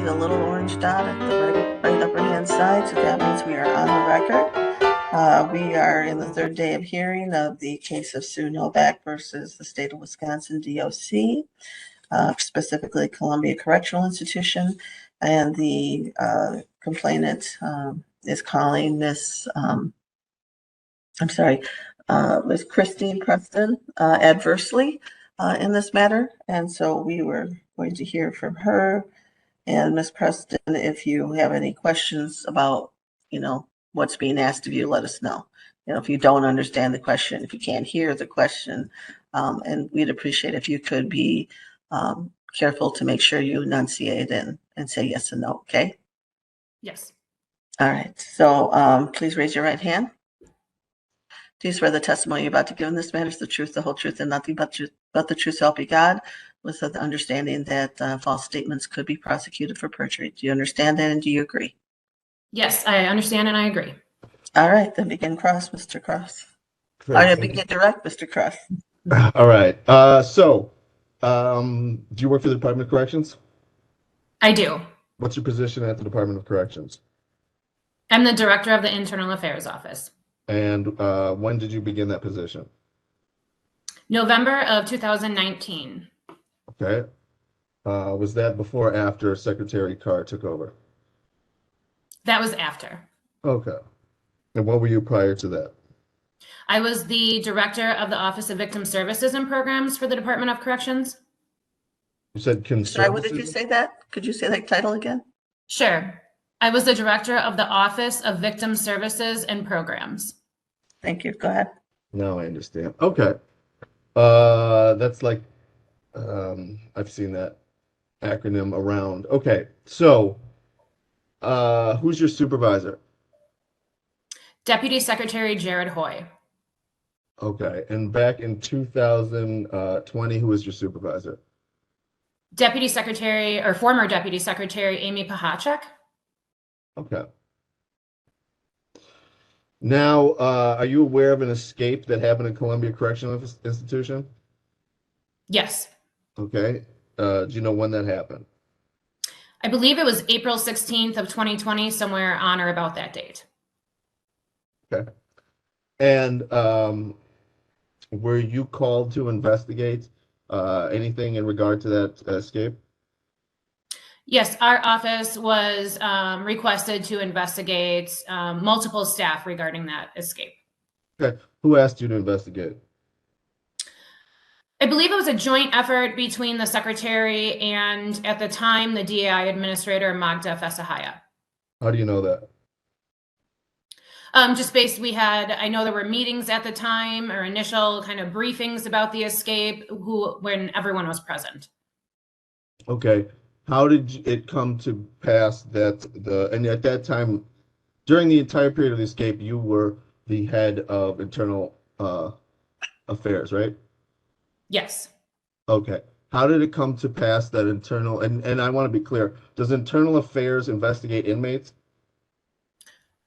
see the little orange dot at the right upper hand side, so that means we are on the record. We are in the third day of hearing of the case of Sue Novak versus the state of Wisconsin DOC, specifically Columbia Correctional Institution, and the complainant is calling Miss Miss Chrissy Preston adversely in this matter, and so we were going to hear from her. And Ms. Preston, if you have any questions about, what's being asked of you, let us know. If you don't understand the question, if you can't hear the question, and we'd appreciate if you could be careful to make sure you enunciate and say yes and no, okay? Yes. All right, so please raise your right hand. Do you swear the testimony you're about to give in this matter is the truth, the whole truth, and nothing but the truth, so help you God, with the understanding that false statements could be prosecuted for perjury? Do you understand that, and do you agree? Yes, I understand and I agree. All right, then begin cross, Mr. Cross. All right, begin direct, Mr. Cross. All right. Do you work for the Department of Corrections? I do. What's your position at the Department of Corrections? I'm the director of the Internal Affairs Office. And when did you begin that position? November of 2019. Okay. Was that before or after Secretary Carr took over? That was after. Okay. And what were you prior to that? I was the director of the Office of Victim Services and Programs for the Department of Corrections. You said Sorry, what did you say that? Could you say that title again? Sure. I was the director of the Office of Victim Services and Programs. Thank you. Go ahead. Now I understand. Okay. That's like, I've seen that acronym around. Okay. So, who's your supervisor? Deputy Secretary Jared Hoy. Okay. And back in 2020, who was your supervisor? Deputy Secretary, or former Deputy Secretary Amy Pechacek. Okay. Now, are you aware of an escape that happened in Columbia Correctional Institution? Yes. Okay. Do you know when that happened? I believe it was April 16th of 2020, somewhere on or about that date. Okay. And were you called to investigate anything in regard to that escape? Yes, our office was requested to investigate multiple staff regarding that escape. Okay. Who asked you to investigate? I believe it was a joint effort between the secretary and, at the time, the DAI administrator, Magda Fesahaya. How do you know that? Just based, I know there were meetings at the time or initial kind of briefings about the escape when everyone was present. Okay. How did it come to pass that and at that time, during the entire period of the escape, you were the head of internal affairs, right? Yes. Okay. How did it come to pass that internal, and I want to be clear, does internal affairs investigate inmates?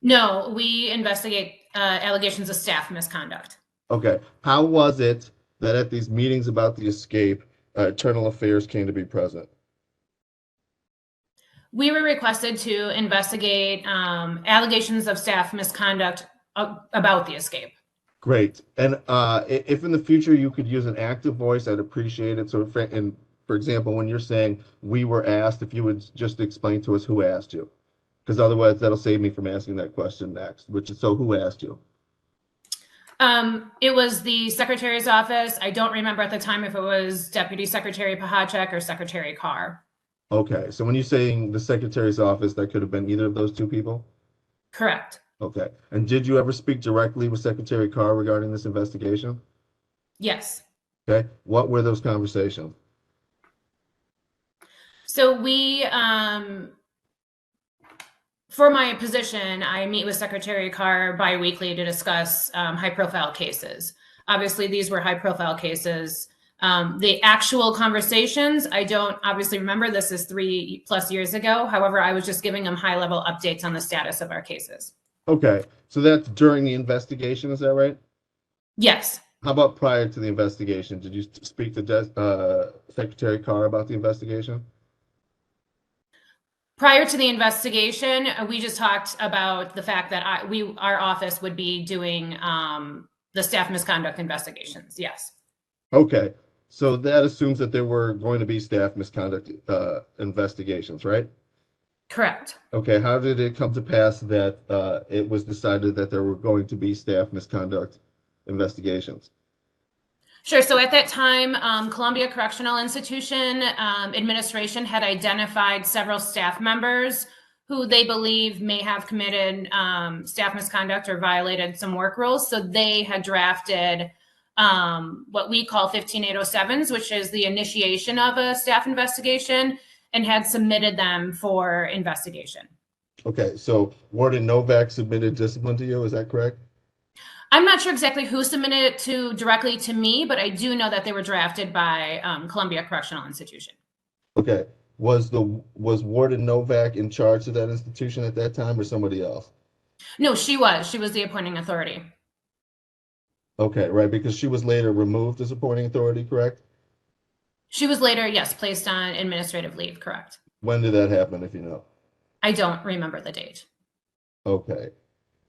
No, we investigate allegations of staff misconduct. Okay. How was it that at these meetings about the escape, internal affairs came to be present? We were requested to investigate allegations of staff misconduct about the escape. Great. And if in the future you could use an active voice, I'd appreciate it. So, and for example, when you're saying we were asked, if you would just explain to us who asked you, because otherwise that'll save me from asking that question next, which is, so who asked you? It was the secretary's office. I don't remember at the time if it was Deputy Secretary Pechacek or Secretary Carr. Okay, so when you're saying the secretary's office, that could have been either of those two people? Correct. Okay, and did you ever speak directly with Secretary Carr regarding this investigation? Yes. Okay, what were those conversations? So we, for my position, I meet with Secretary Carr bi-weekly to discuss high-profile cases. Obviously, these were high-profile cases. The actual conversations, I don't obviously remember. This is 3+ years ago. However, I was just giving them high-level updates on the status of our cases. Okay, so that's during the investigation, is that right? Yes. How about prior to the investigation? Did you speak to Secretary Carr about the investigation? Prior to the investigation, we just talked about the fact that our office would be doing the staff misconduct investigations. Yes. Okay, so that assumes that there were going to be staff misconduct investigations, right? Correct. Okay, how did it come to pass that it was decided that there were going to be staff misconduct investigations? Sure. So at that time, Columbia Correctional Institution administration had identified several staff members who they believe may have committed staff misconduct or violated some work rules. So they had drafted what we call 15807s, which is the initiation of a staff investigation, and had submitted them for investigation. Okay, so Warden Novak submitted discipline to you, is that correct? I'm not sure exactly who submitted it to directly to me, but I do know that they were drafted by Columbia Correctional Institution. Okay, was Warden Novak in charge of that institution at that time or somebody else? No, she was. She was the appointing authority. Okay, right, because she was later removed as appointing authority, correct? She was later, yes, placed on administrative leave, correct. When did that happen, if you know? I don't remember the date. Okay.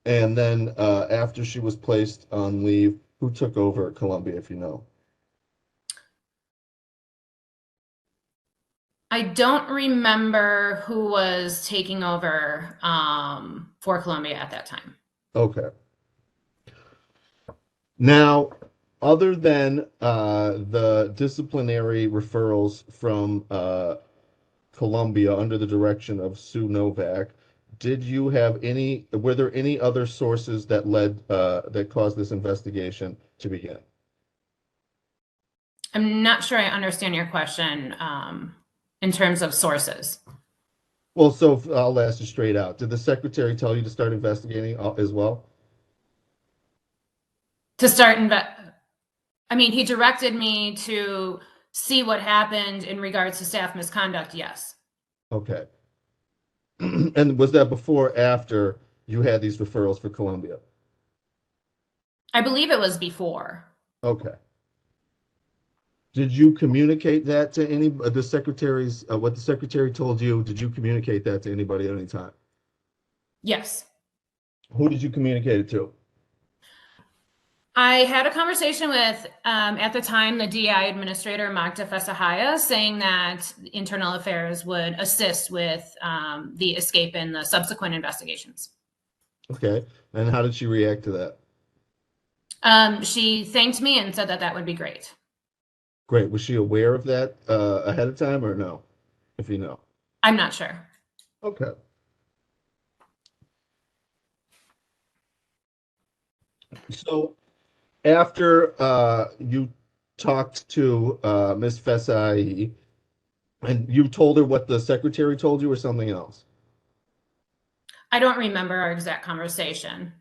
And then after she was placed on leave, who took over at Columbia, if you know? I don't remember who was taking over for Columbia at that time. Okay. Now, other than the disciplinary referrals from Columbia under the direction of Sue Novak, were there any other sources that that caused this investigation to begin? I'm not sure I understand your question in terms of sources. Well, so I'll ask you straight out. Did the secretary tell you to start investigating as well? To start, I mean, he directed me to see what happened in regards to staff misconduct, yes. Okay. And was that before or after you had these referrals for Columbia? I believe it was before. Okay. Did you communicate that to what the secretary told you? Did you communicate that to anybody at any time? Yes. Who did you communicate it to? I had a conversation with, at the time, the DI administrator, Magda Fesahaya, saying that Internal Affairs would assist with the escape and the subsequent investigations. Okay. And how did she react to that? She thanked me and said that that would be great. Great. Was she aware of that ahead of time or no? If you know. I'm not sure. Okay. So after you talked to Ms. Fesai, and you told her what the secretary told you or something else? I don't remember our exact conversation.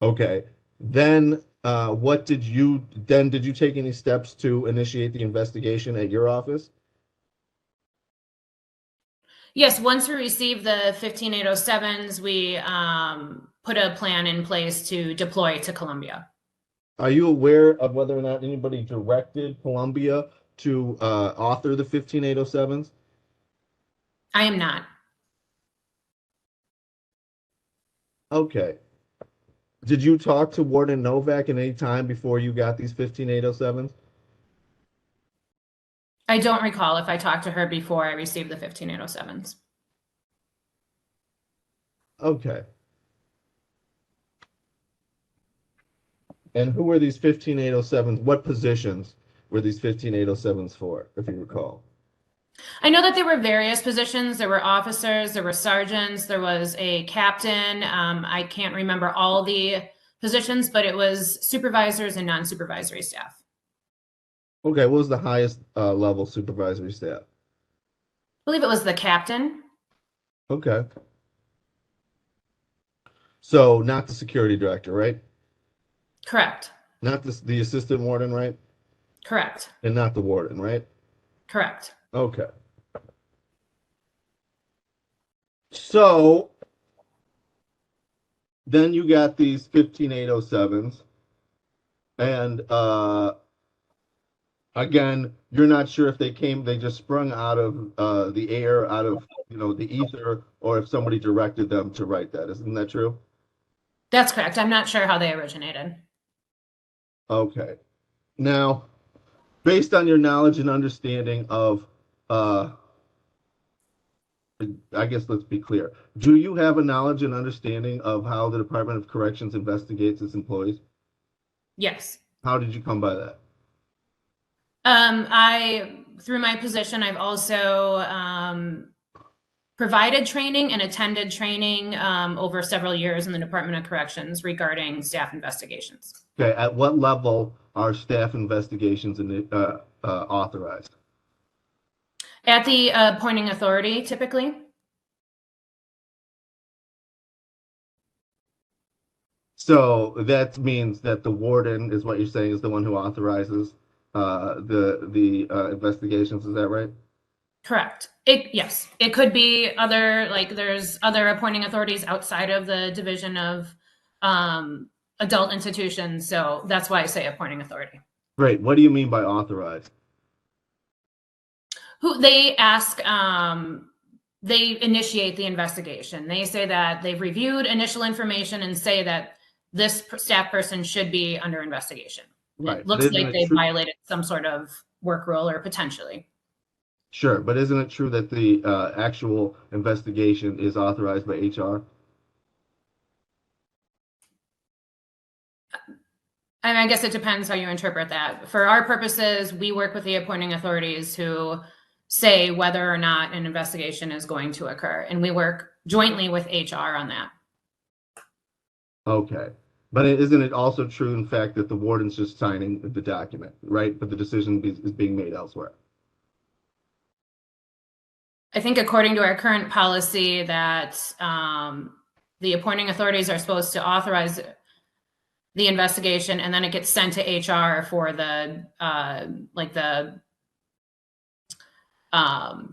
Okay. Then did you take any steps to initiate the investigation at your office? Yes, once we received the 15807s, we put a plan in place to deploy to Columbia. Are you aware of whether or not anybody directed Columbia to author the 15807s? I am not. Okay. Did you talk to Warden Novak at any time before you got these 15807s? I don't recall if I talked to her before I received the 15807s. Okay. And who were these 15807s? What positions were these 15807s for, if you recall? I know that there were various positions. There were officers, there were sergeants, there was a captain. I can't remember all the positions, but it was supervisors and non-supervisory staff. Okay, what was the highest level supervisory staff? I believe it was the captain. Okay. So not the security director, right? Correct. Not the assistant warden, right? Correct. And not the warden, right? Correct. Okay. So then you got these 15807s, and Again, you're not sure if they just sprung out of the air, out of the ether, or if somebody directed them to write that. Isn't that true? That's correct. I'm not sure how they originated. Okay. Now, based on your knowledge and understanding of, I guess let's be clear. Do you have a knowledge and understanding of how the Department of Corrections investigates its employees? Yes. How did you come by that? Through my position, I've also provided training and attended training over several years in the Department of Corrections regarding staff investigations. Okay, at what level are staff investigations authorized? At the appointing authority, typically. So that means that the warden is what you're saying is the one who authorizes the investigations. Is that right? Correct. Yes, it could be other, like there's other appointing authorities outside of the division of adult institutions. So that's why I say appointing authority. Great. What do you mean by authorized? Who they ask, they initiate the investigation. They say that they've reviewed initial information and say that this staff person should be under investigation. Right. It looks like they violated some sort of work rule or potentially. Sure, but isn't it true that the actual investigation is authorized by HR? And I guess it depends how you interpret that. For our purposes, we work with the appointing authorities who say whether or not an investigation is going to occur. And we work jointly with HR on that. Okay. But isn't it also true, in fact, that the warden's just signing the document, right? But the decision is being made elsewhere? I think according to our current policy that the appointing authorities are supposed to authorize the investigation, and then it gets sent to HR for the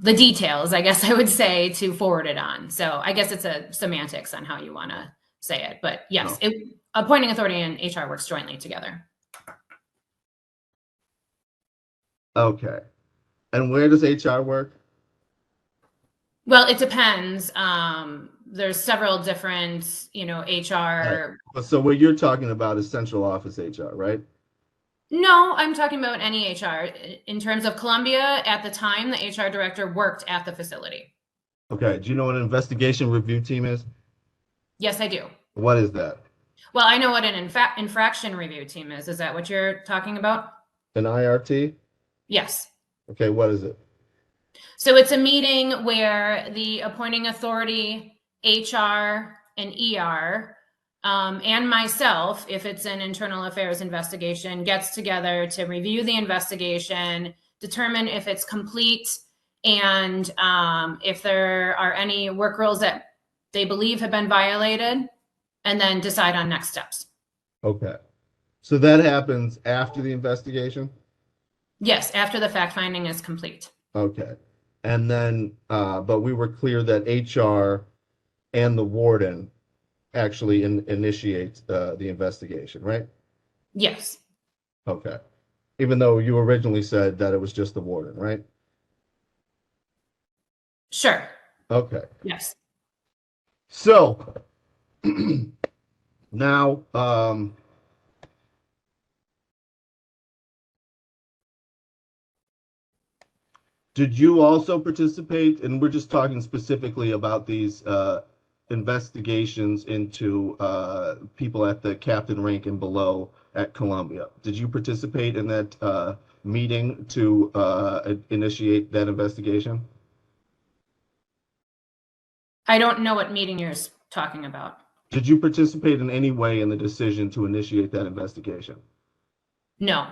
details, I guess I would say, to forward it on. So I guess it's a semantics on how you want to say it. But yes, appointing authority and HR works jointly together. Okay. And where does HR work? Well, it depends. There's several different, HR. Right. So what you're talking about is central office HR, right? No, I'm talking about any HR. In terms of Columbia, at the time, the HR director worked at the facility. Okay. Do you know what an investigation review team is? Yes, I do. What is that? Well, I know what an infraction review team is. Is that what you're talking about? An IRT? Yes. Okay. What is it? So it's a meeting where the appointing authority, HR, and ER, and myself, if it's an internal affairs investigation, gets together to review the investigation, determine if it's complete, and if there are any work rules that they believe have been violated, and then decide on next steps. Okay. So that happens after the investigation? Yes, after the fact finding is complete. Okay. And then, but we were clear that HR and the warden actually initiate the investigation, right? Yes. Okay. Even though you originally said that it was just the warden, right? Sure. Okay. Yes. So now, did you also participate? And we're just talking specifically about these investigations into people at the captain rank and below at Columbia. Did you participate in that meeting to initiate that investigation? I don't know what meeting you're talking about. Did you participate in any way in the decision to initiate that investigation? No.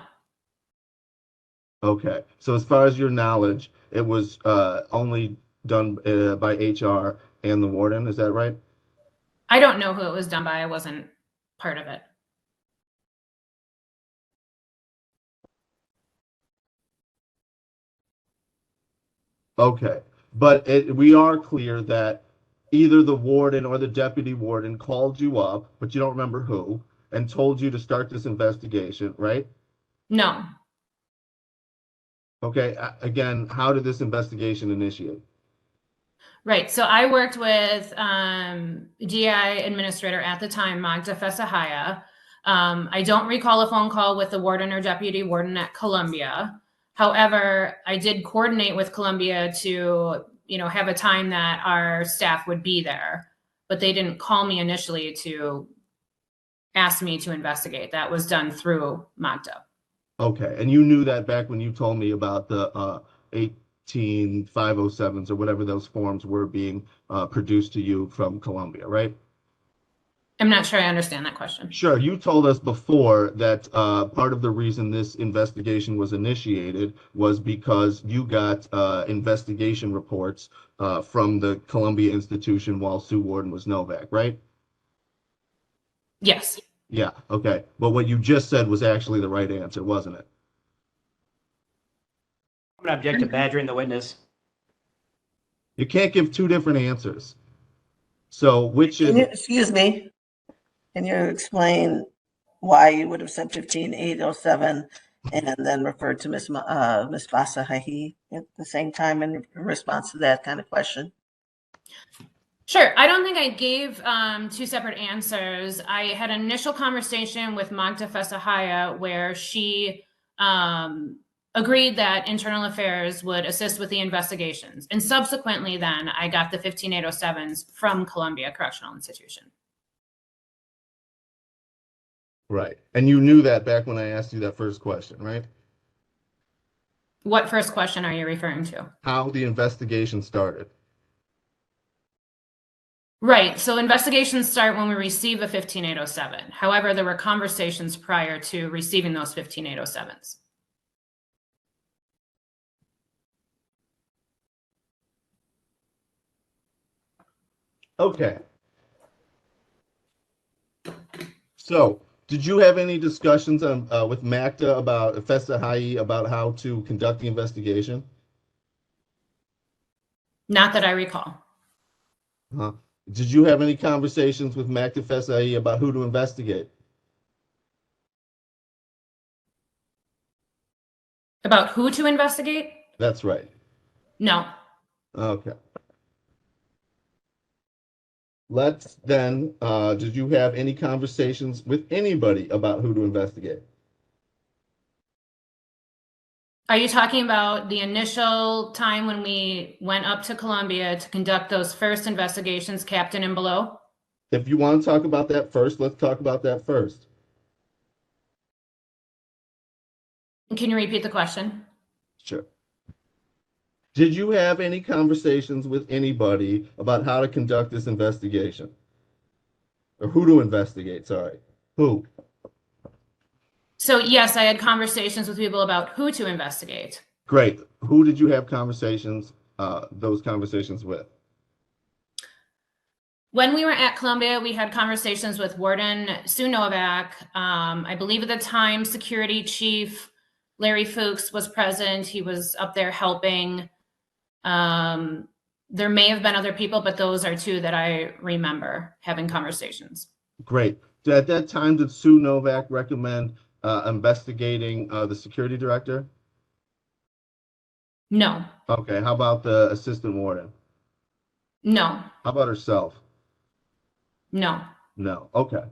Okay. So as far as your knowledge, it was only done by HR and the warden. Is that right? I don't know who it was done by. I wasn't part of it. Okay. But we are clear that either the warden or the deputy warden called you up, but you don't remember who, and told you to start this investigation, right? No. Okay, again, how did this investigation initiate? Right. So I worked with DI administrator at the time, Magda Fesahaya. I don't recall a phone call with the warden or deputy warden at Columbia. However, I did coordinate with Columbia to, have a time that our staff would be there, but they didn't call me initially to ask me to investigate. That was done through Magda. Okay, and you knew that back when you told me about the 18507s or whatever those forms were being produced to you from Columbia, right? I'm not sure I understand that question. Sure. You told us before that part of the reason this investigation was initiated was because you got investigation reports from the Columbia institution while Sue Warden was Novak, right? Yes. Yeah, okay. But what you just said was actually the right answer, wasn't it? I'm going to object to badgering the witness. You can't give two different answers. So which is... Excuse me. Can you explain why you would have said 15807 and then referred to Ms. Basahahi at the same time in response to that kind of question? Sure. I don't think I gave two separate answers. I had an initial conversation with Magda Fesahaya where she agreed that internal affairs would assist with the investigations. And subsequently then I got the 15807s from Columbia Correctional Institution. Right. And you knew that back when I asked you that first question, right? What first question are you referring to? How the investigation started. Right. So investigations start when we receive a 15807. However, there were conversations prior to receiving those 15807s. Okay. So, did you have any discussions with Magda about Fesahai about how to conduct the investigation? Not that I recall. Uh-huh. Did you have any conversations with Magda Fesahai about who to investigate? About who to investigate? That's right. No. Okay. Let's then, did you have any conversations with anybody about who to investigate? Are you talking about the initial time when we went up to Columbia to conduct those first investigations, captain and below? If you want to talk about that first, let's talk about that first. Can you repeat the question? Sure. Did you have any conversations with anybody about how to conduct this investigation? Or who to investigate, sorry. Who? So yes, I had conversations with people about who to investigate. Great. Who did you have conversations, those conversations with? When we were at Columbia, we had conversations with Warden Sue Novak. I believe at the time, Security Chief Larry Fuchs was present. He was up there helping. There may have been other people, but those are two that I remember having conversations. Great. At that time, did Sue Novak recommend investigating the security director? No. Okay. How about the assistant warden? No. How about herself? No. No. Okay.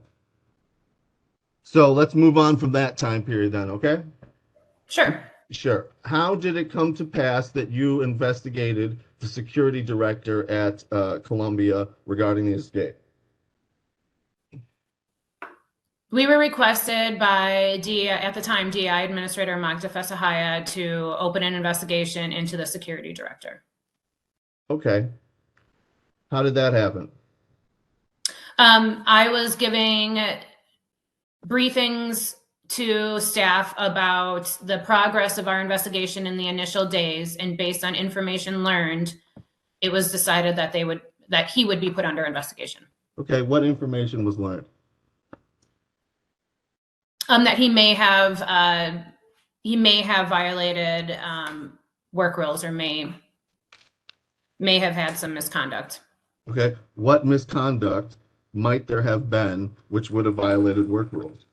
So let's move on from that time period then, okay? Sure. Sure. How did it come to pass that you investigated the security director at Columbia regarding the escape? We were requested by at the time, DI Administrator Magda Fesahaya to open an investigation into the security director. Okay. How did that happen? I was giving briefings to staff about the progress of our investigation in the initial days, and based on information learned, it was decided that he would be put under investigation. Okay, what information was learned? That he may have violated work rules or may have had some misconduct. Okay, what misconduct might there have been which would have violated work rules?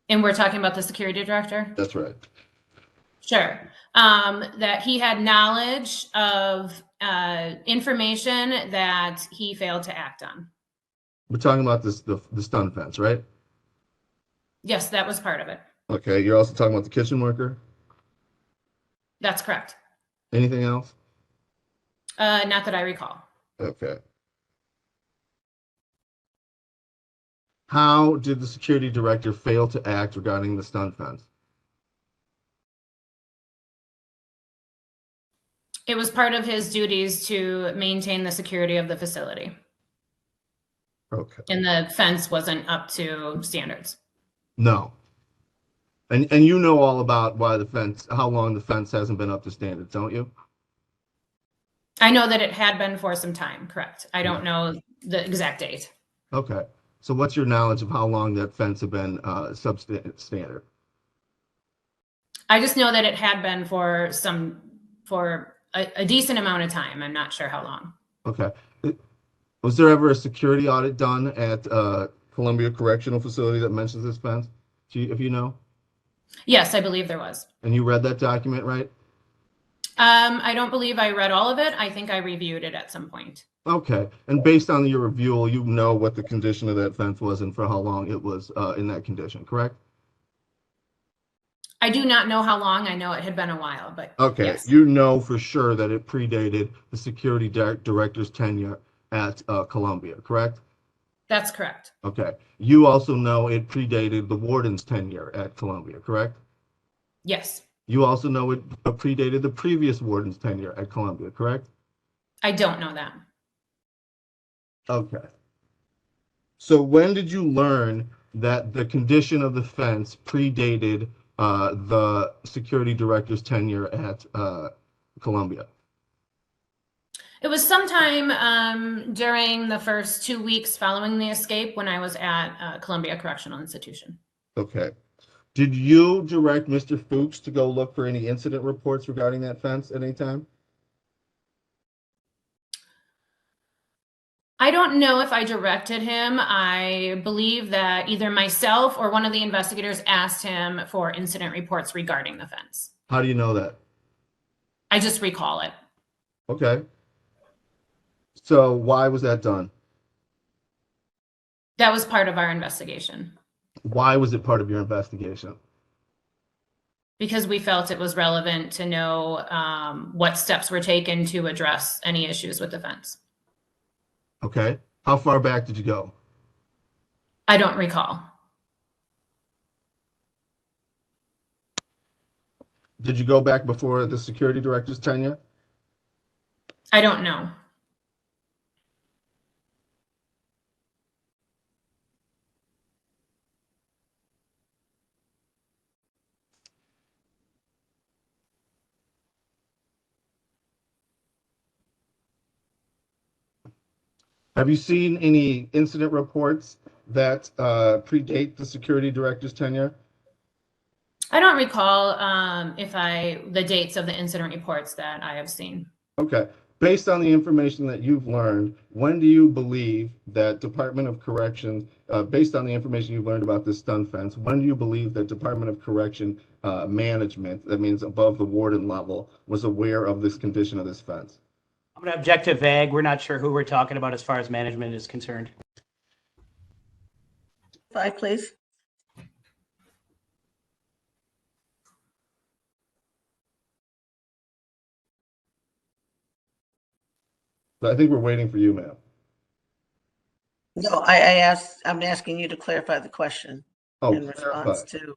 And we're talking about the security director? That's right. Sure. That he had knowledge of information that he failed to act on. We're talking about the stun fence, right? Yes, that was part of it. Okay. You're also talking about the kitchen worker. That's correct. Anything else? Not that I recall. Okay. How did the security director fail to act regarding the stun fence? It was part of his duties to maintain the security of the facility, Okay. and the fence wasn't up to standards. No. And you know all about why how long the fence hasn't been up to standards, don't you? I know that it had been for some time, correct. I don't know the exact date. Okay. So what's your knowledge of how long that fence had been substandard? I just know that it had been for a decent amount of time. I'm not sure how long. Okay. Was there ever a security audit done at Columbia Correctional Facility that mentions this fence? If you know? Yes, I believe there was. And you read that document, right? I don't believe I read all of it. I think I reviewed it at some point. Okay. And based on your review, you know what the condition of that fence was and for how long it was in that condition, correct? I do not know how long. I know it had been a while, but Okay. yes. You know for sure that it predated the security director's tenure at Columbia, correct? That's correct. Okay. You also know it predated the warden's tenure at Columbia, correct? Yes. You also know it predated the previous warden's tenure at Columbia, correct? I don't know that. Okay. So when did you learn that the condition of the fence predated the security director's tenure at Columbia? It was sometime during the first 2 weeks following the escape when I was at Columbia Correctional Institution. Okay. Did you direct Mr. Fuchs to go look for any incident reports regarding that fence at any time? I don't know if I directed him. I believe that either myself or one of the investigators asked him for incident reports regarding the fence. How do you know that? I just recall it. Okay. So why was that done? That was part of our investigation Why was it part of your investigation? because we felt it was relevant to know what steps were taken to address any issues with the fence. Okay. How far back did you go? I don't recall. Did you go back before the security director's tenure? I don't know. Have you seen any incident reports that predate the security director's tenure? I don't recall the dates of the incident reports that I have seen. Okay. Based on the information that you've learned, when do you believe that Department of Correction, based on the information you've learned about this stun fence, when do you believe that Department of Correction management, that means above the warden level, was aware of this condition of this fence? I'm going to object to vague. We're not sure who we're talking about as far as management is concerned. 5, please. I think we're waiting for you, ma'am. No, I'm asking you to clarify the question Oh, in response to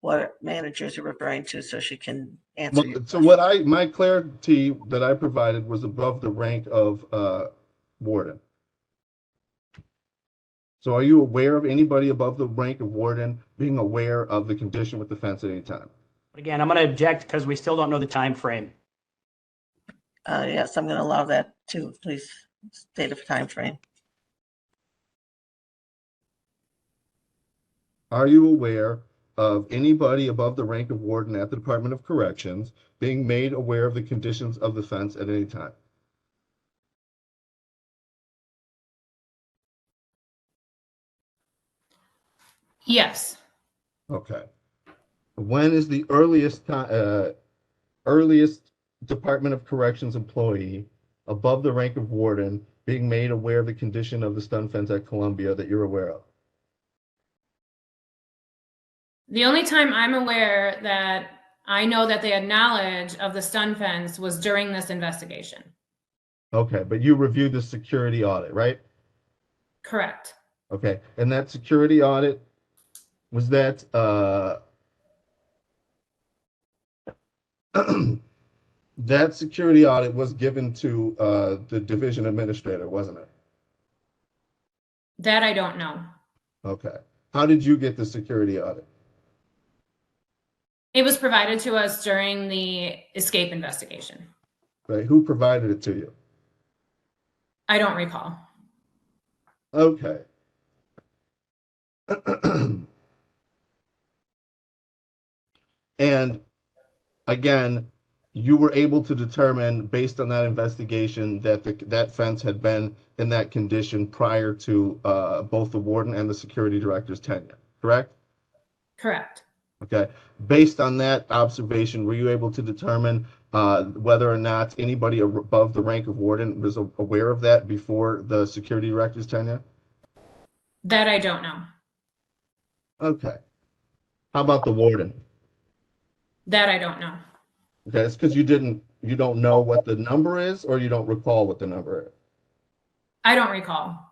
what managers are referring to so she can answer your so question. my clarity that I provided was above the rank of warden. So are you aware of anybody above the rank of warden being aware of the condition with the fence at any time? But again, I'm going to object because we still don't know the time frame. Yes, I'm going to allow that too. Please state a time frame. Are you aware of anybody above the rank of warden at the Department of Corrections being made aware of the conditions of the fence at any time? Yes. Okay. When is the earliest time? earliest Department of Corrections employee above the rank of warden being made aware of the condition of the stun fence at Columbia that you're aware of? The only time I'm aware that I know that they had knowledge of the stun fence was during this investigation. Okay, but you reviewed the security audit, right? Correct. Okay, and that security audit, was that that security audit was given to the division administrator, wasn't it? That I don't know. Okay. How did you get the security audit? It was provided to us during the escape investigation. Right? Who provided it to you? I don't recall. Okay. And again, you were able to determine based on that investigation that that fence had been in that condition prior to both the warden and the security director's tenure, correct? Correct. Okay. Based on that observation, were you able to determine whether or not anybody above the rank of warden was aware of that before the security director's tenure? That I don't know. Okay. How about the warden? That I don't know. Okay, it's because you don't know what the number is, or you don't recall what the number is. I don't recall.